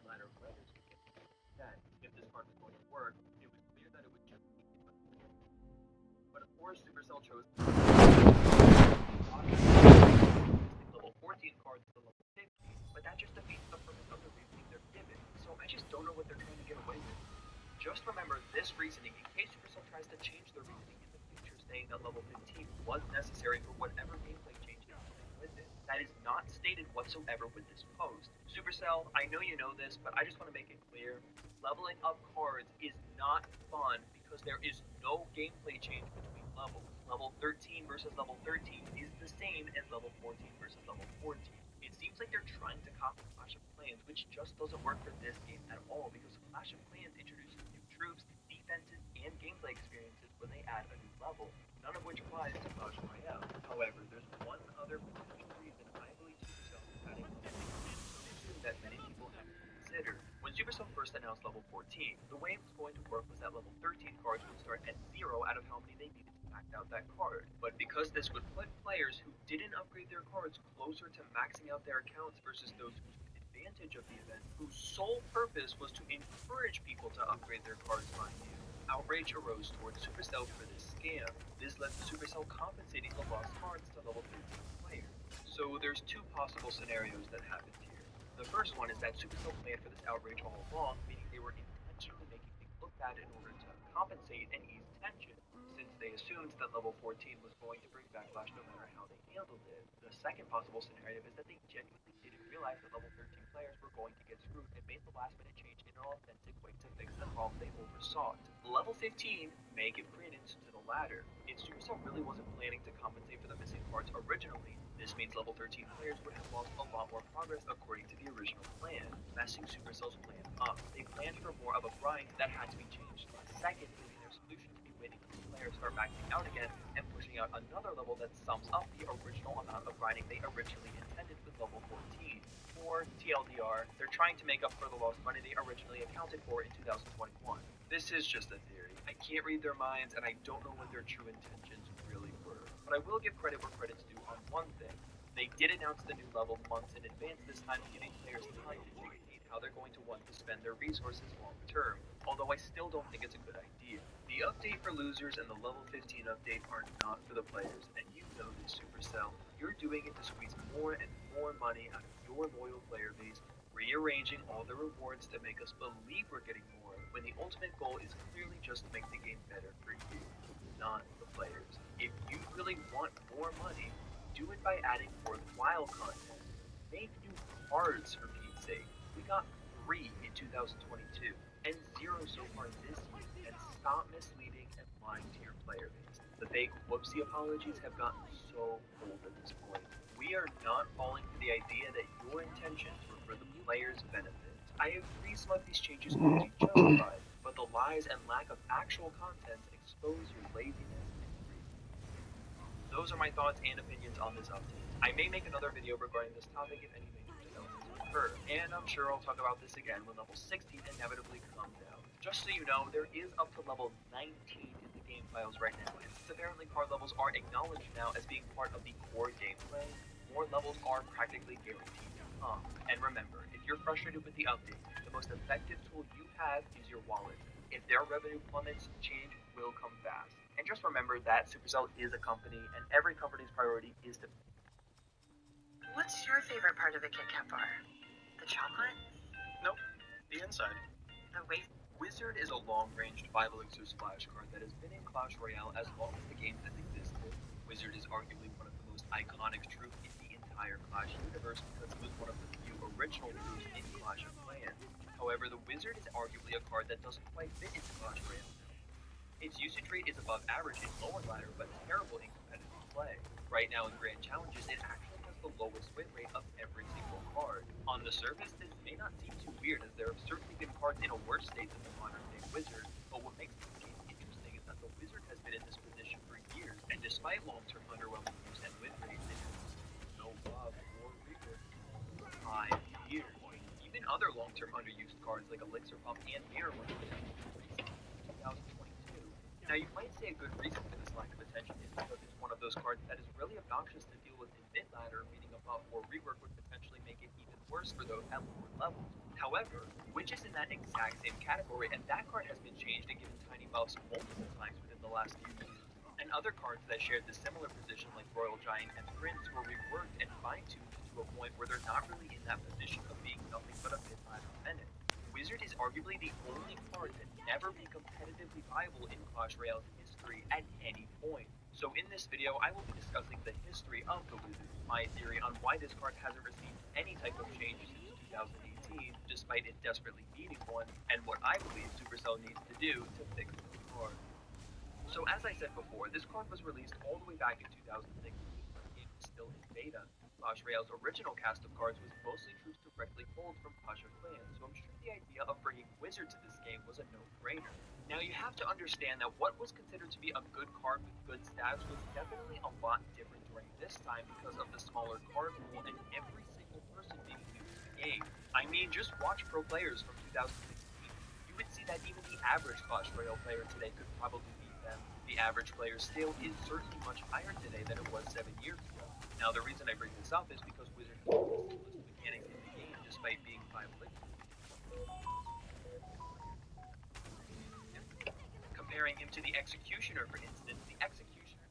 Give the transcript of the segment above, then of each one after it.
ladder players could get that. If this card was going to work, it was clear that it would just be but of course Supercell chose level 14 cards to level 50, but that just defeats the purpose of the reasoning they're given. So I just don't know what they're trying to get away with. Just remember this reasoning in case Supercell tries to change the reasoning in the future, saying that level 15 was necessary for whatever gameplay changes with it. That is not stated whatsoever with this post. Supercell, I know you know this, but I just want to make it clear. Leveling up cards is not fun because there is no gameplay change between levels. Level 13 versus level 13 is the same as level 14 versus level 14. It seems like they're trying to copy Clash of Clans, which just doesn't work for this game at all because Clash of Clans introduces new troops, defenses, and gameplay experiences when they add a new level, none of which applies to Clash Royale. However, there's one other potential reason I believe Supercell is adding something that many people haven't considered. When Supercell first announced level 14, the way it was going to work was that level 13 cards would start at 0 out of how many they needed to max out that card. But because this would put players who didn't upgrade their cards closer to maxing out their accounts versus those who took advantage of the event, whose sole purpose was to encourage people to upgrade their cards, mind you, outrage arose towards Supercell for this scam. This led to Supercell compensating the lost cards to level 13 players. So there's two possible scenarios that happened here. The first one is that Supercell planned for this outrage all along, meaning they were intentionally making things look bad in order to compensate and ease tension, since they assumed that level 14 was going to bring backlash no matter how they handled it. The second possible scenario is that they genuinely didn't realize that level 13 players were going to get screwed and made the last minute change in an authentic way to fix the problem they oversaw. Level 15 may give credence to the latter. If Supercell really wasn't planning to compensate for the missing cards originally, this means level 13 players would have lost a lot more progress according to the original plan, messing Supercell's plan up. They planned for more of a grind that had to be changed last second, leaving their solution to be waiting until players start maxing out again and pushing out another level that sums up the original amount of grinding they originally intended with level 14. Or, TLDR, they're trying to make up for the lost money they originally accounted for in 2021. This is just a theory. I can't read their minds, and I don't know what their true intentions really were. But I will give credit where credit's due on one thing. They did announce the new level months in advance this time, giving players time to dictate how they're going to want to spend their resources long term, although I still don't think it's a good idea. The update for losers and the level 15 update are not for the players, and you know this, Supercell. You're doing it to squeeze more and more money out of your loyal player base, rearranging all the rewards to make us believe we're getting more, when the ultimate goal is clearly just to make the game better for you, not the players. If you really want more money, do it by adding worthwhile content. Make new cards, for Pete's sake. We got 3 in 2022, and 0 so far this year, and stop misleading and lying to your player base. The fake whoopsie apologies have gotten so old at this point. We are not falling for the idea that your intentions were for the players' benefit. I agree some of these changes could be justified, but the lies and lack of actual content expose your laziness and greed. Those are my thoughts and opinions on this update. I may make another video regarding this topic if any major developments occur, and I'm sure I'll talk about this again when level 16 inevitably comes out. Just so you know, there is up to level 19 in the game files right now, and since apparently card levels are acknowledged now as being part of the core gameplay, more levels are practically guaranteed to come. And remember, if you're frustrated with the update, the most effective tool you have is your wallet. If their revenue plummets, change will come fast. And just remember that Supercell is a company, and every company's priority is to... What's your favorite part of a Kit Kat bar? The chocolate? Nope, the inside. The wafer? Wizard is a long-range 5 elixir splash card that has been in Clash Royale as long as the game has existed. Wizard is arguably one of the most iconic troops in the entire Clash universe because it was one of the few original troops in Clash of Clans. However, the Wizard is arguably a card that doesn't quite fit into Clash Royale. Its usage rate is above average in lower ladder, but terrible in competitive play. Right now in Grand Challenges, it actually has the lowest win rate of every single card. On the surface, this may not seem too weird, as there have certainly been cards in a worse state than the modern-day Wizard, but what makes this case interesting is that the Wizard has been in this position for years, and despite long-term underwhelming use and win rates, it has no love or rework in 5 years. Even other long-term underused cards like Elixir Pump and Mirror were recently in 2022. Now, you might say a good reason for this lack of attention is because it's one of those cards that is really obnoxious to deal with in mid-ladder, meaning a buff or rework would potentially make it even worse for those at lower levels. However, Witch is in that exact same category, and that card has been changed and given tiny buffs multiple times within the last few years. And other cards that shared the similar position like Royal Giant and Prince were reworked and fine-tuned to a point where they're not really in that position of being nothing but a mid-ladder menace. Wizard is arguably the only card to never be competitively viable in Clash Royale's history at any point. So in this video, I will be discussing the history of the Wizard, my theory on why this card hasn't received any type of change since 2018, despite it desperately needing one, and what I believe Supercell needs to do to fix this card. So as I said before, this card was released all the way back in 2016 when the game was still in beta. Clash Royale's original cast of cards was mostly troops directly pulled from Clash of Clans, so I'm sure the idea of bringing Wizard to this game was a no-brainer. Now you have to understand that what was considered to be a good card with good stats was definitely a lot different during this time because of the smaller card pool and every single person being new to the game. I mean, just watch pro players from 2016. You would see that even the average Clash Royale player today could probably beat them. The average player scale is certainly much higher today than it was 7 years ago. Now, the reason I bring this up is because Wizard has one of the simplest mechanics in the game, despite being 5 liquid. Comparing him to the Executioner, for instance, the Executioner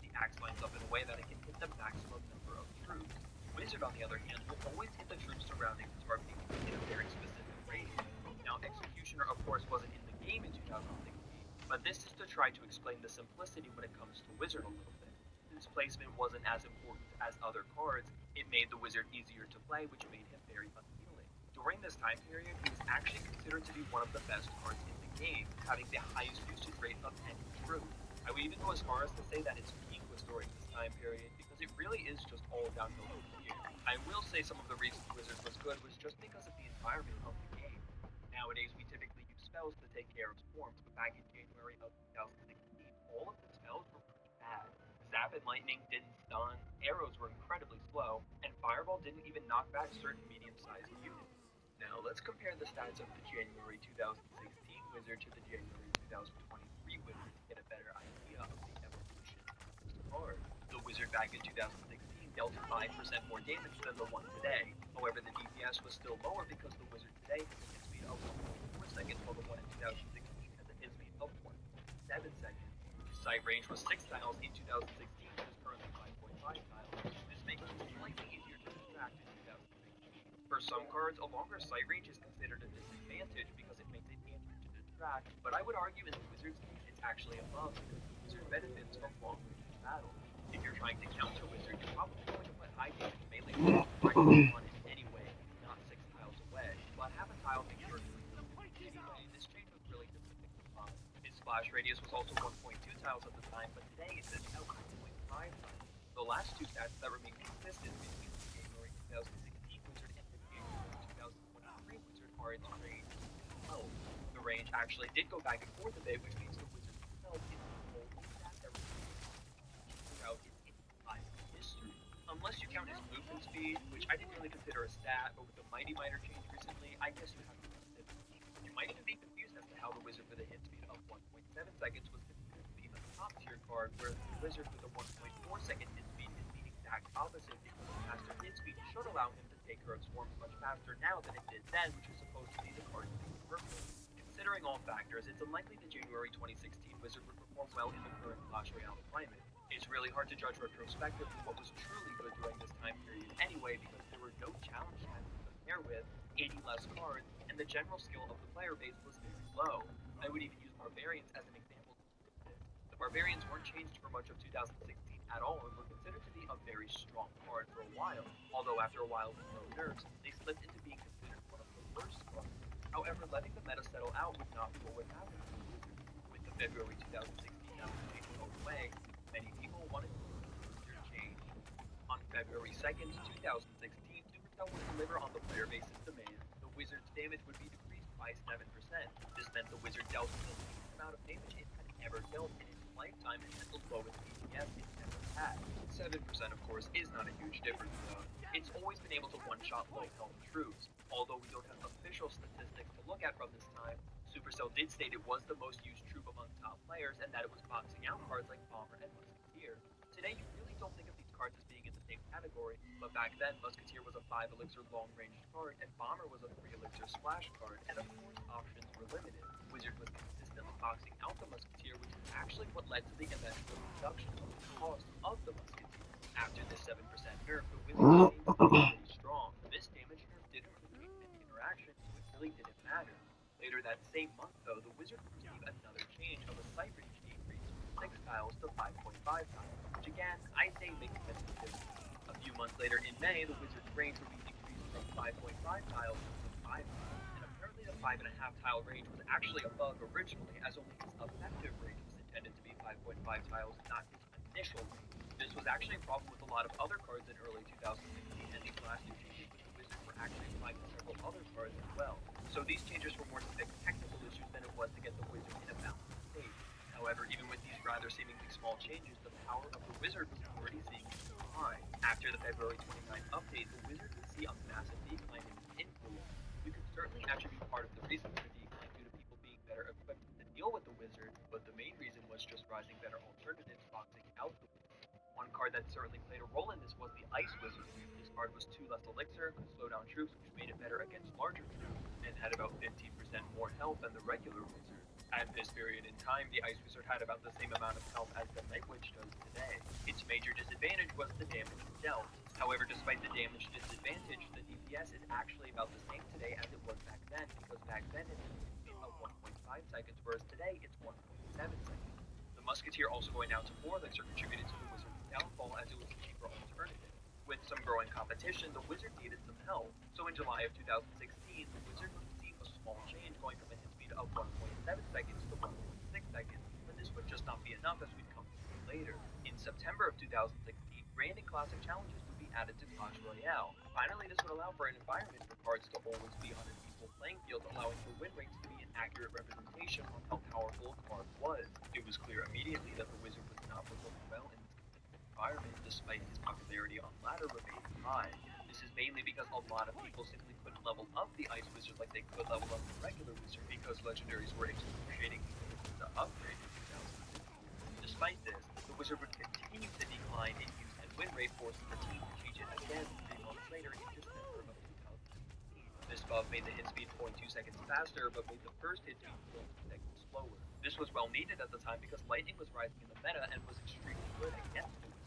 the axe lines up in a way that it can hit the maximum number of troops. Wizard, on the other hand, will always hit the troops surrounding the target in a very specific range. Now, Executioner, of course, wasn't in the game in 2016, but this is to try to explain the simplicity when it comes to Wizard a little bit. Since placement wasn't as important as other cards, it made the Wizard easier to play, which made him very unappealing. During this time period, he was actually considered to be one of the best cards in the game, having the highest usage rate of any troop. I would even go as far as to say that its peak was during this time period, because it really is just all downhill from here. I will say some of the reasons Wizard was good was just because of the environment of the game. Nowadays, we typically use spells to take care of swarms, but back in January of 2016, all of the spells were pretty bad. Zap and Lightning didn't stun, arrows were incredibly slow, and Fireball didn't even knock back certain medium-sized units. Now, let's compare the stats of the January 2016 Wizard to the January 2023 Wizard to get a better idea of the evolution of this card. The Wizard back in 2016 dealt 5% more damage than the one today. However, the DPS was still lower because the Wizard today has a hit speed of 1.4 seconds, while the one in 2016 has a hit speed of 1.7 seconds. Sight range was 6 tiles in 2016, which is currently 5.5 tiles. This makes it slightly easier to distract in 2016. For some cards, a longer sight range is considered a disadvantage because it makes it easier to distract, but I would argue in the Wizard's case it's actually a plus because the Wizard benefits from long range battles. If you're trying to counter Wizard, you're probably going to put high damage melee right on it anyway, not 6 tiles away, but half a tile makes your anyway, this change was really just to fix the bug. Its splash radius was also 1.2 tiles at the time, but today it's at 0.5 tiles. The last two stats that remain consistent between the January 2016 Wizard and the January 2023 Wizard are its range and health. The range actually did go back and forth a bit, which means the Wizard's health is the only stat that remains throughout its entire history. Unless you count his movement speed, which I didn't really consider a stat, but with the Mighty Miter change recently, I guess you have to consider it. You might even be confused as to how the Wizard with a hit speed of 1.7 seconds was considered to be a top tier card, whereas the Wizard with a 1.4 second hit speed is the exact opposite because the faster hit speed should allow him to take care of swarms much faster now than it did then, which is supposed to be the card's main purpose. Considering all factors, it's unlikely the January 2016 Wizard would perform well in the current Clash Royale climate. It's really hard to judge retrospectively what was truly good during this time period anyway, because there were no challenge stats to compare with, 80 less cards, and the general skill of the player base was very low. I would even use Barbarians as an example to prove this. The Barbarians weren't changed for much of 2016 at all and were considered to be a very strong card for a while, although after a while with no nerfs, they slipped into being considered one of the worst cards. However, letting the meta settle out would not be what would happen to the Wizard. With the February 2016 change going away, many people wanted to see the Wizard change. On February 2nd, 2016, Supercell would deliver on the player base's demand. The Wizard's damage would be decreased by 7%. This meant the Wizard dealt the least amount of damage it had ever dealt in its lifetime and had the lowest DPS it ever had. 7%, of course, is not a huge difference though. It's always been able to one-shot low-health troops. Although we don't have official statistics to look at from this time, Supercell did state it was the most used troop among top players and that it was boxing out cards like Bomber and Musketeer. Today, you really don't think of these cards as being in the same category, but back then Musketeer was a 5 elixir long-range card, and Bomber was a 3 elixir splash card, and of course options were limited. Wizard was consistently boxing out the Musketeer, which is actually what led to the eventual reduction of the cost of the Musketeer. After this 7% nerf, the Wizard became pretty strong. This damage nerf didn't really change any interaction, so it really didn't matter. Later that same month, though, the Wizard would receive another change of a sight range decrease from 6 tiles to 5.5 tiles, which again, I say makes sense to do. A few months later in May, the Wizard's range would be decreased from 5.5 tiles to 5 tiles, and apparently the 5.5 tile range was actually a bug originally, as only his effective range was intended to be 5.5 tiles, not his initial range. This was actually a problem with a lot of other cards in early 2016, and these last two changes with the Wizard were actually applied to several other cards as well. So these changes were more to fix technical issues than it was to get the Wizard in a balanced state. However, even with these rather seemingly small changes, the power of the Wizard was already seeing a decline. After the February 29th update, the Wizard would see a massive decline in its influence. You could certainly attribute part of the reason for the decline due to people being better equipped to deal with the Wizard, but the main reason was just rising better alternatives boxing out the Wizard. One card that certainly played a role in this was the Ice Wizard. This card was 2 less elixir, could slow down troops, which made it better against larger troops, and had about 15% more health than the regular Wizard. At this period in time, the Ice Wizard had about the same amount of health as the Night Witch does today. Its major disadvantage was the damage dealt. However, despite the damage disadvantage, the DPS is actually about the same today as it was back then, because back then it had a speed of 1.5 seconds, whereas today it's 1.7 seconds. The Musketeer also going down to 4 elixir contributed to the Wizard's downfall, as it was a cheaper alternative. With some growing competition, the Wizard needed some help, so in July of 2016, the Wizard would receive a small change going from a hit speed of 1.7 seconds to 1.6 seconds, but this would just not be enough, as we'd come to see later. In September of 2016, Grand and Classic challenges would be added to Clash Royale. Finally, this would allow for an environment for cards to always be on an equal playing field, allowing for win rates to be an accurate representation of how powerful a card was. It was clear immediately that the Wizard was not performing well in this environment, despite his popularity on ladder remaining high. This is mainly because a lot of people simply couldn't level up the Ice Wizard like they could level up the regular Wizard, because legendaries were excruciatingly difficult to upgrade in 2016. Despite this, the Wizard would continue to decline in use and win rate, forcing the team to change it again 3 months later in December of 2016. This buff made the hit speed 0.2 seconds faster, but made the first hit speed 0.2 seconds slower. This was well needed at the time because Lightning was rising in the meta and was extremely good against the Wizard.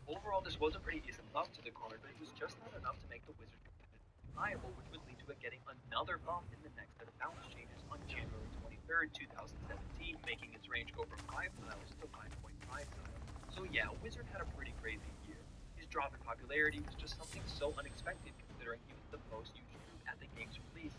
Overall, this was a pretty decent buff to the card, but it was just not enough to make the Wizard competitively viable, which would lead to it getting another buff in the next set of balance changes on January 23rd, 2017, making its range go from 5 tiles to 5.5 tiles. So yeah, Wizard had a pretty crazy year. His drop in popularity was just something so unexpected, considering he was the most used troop at the game's release